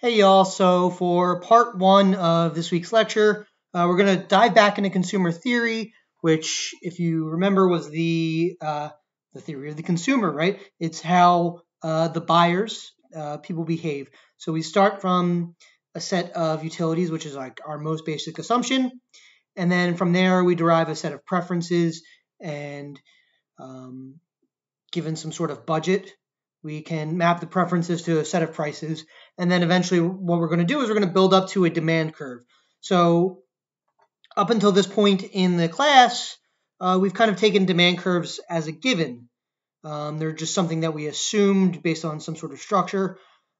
Hey y'all, so for part one of this week's lecture, we're going to dive back into consumer theory, which, if you remember, was the theory of the consumer, right? It's how the buyers, people behave. So we start from a set of utilities, which is like our most basic assumption, and then from there we derive a set of preferences, and given some sort of budget, we can map the preferences to a set of prices. And then eventually what we're going to do is we're going to build up to a demand curve. So up until this point in the class, we've kind of taken demand curves as a given. They're just something that we assumed based on some sort of structure.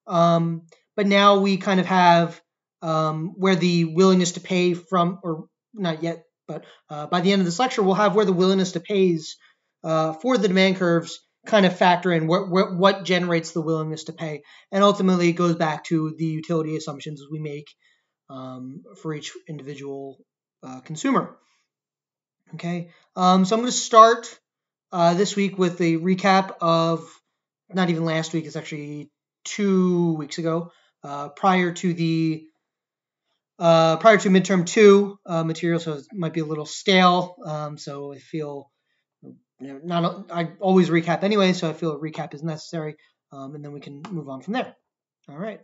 But now we kind of have where the willingness to pay from, or not yet, but by the end of this lecture, we'll have where the willingness to pays for the demand curves kind of factor in what generates the willingness to pay. And ultimately, it goes back to the utility assumptions we make for each individual consumer. Okay, so I'm going to start this week with a recap of, not even last week, it's actually 2 weeks ago, prior to midterm 2 material, so it might be a little stale. So I feel, I always recap anyway, so I feel a recap is necessary, and then we can move on from there. All right.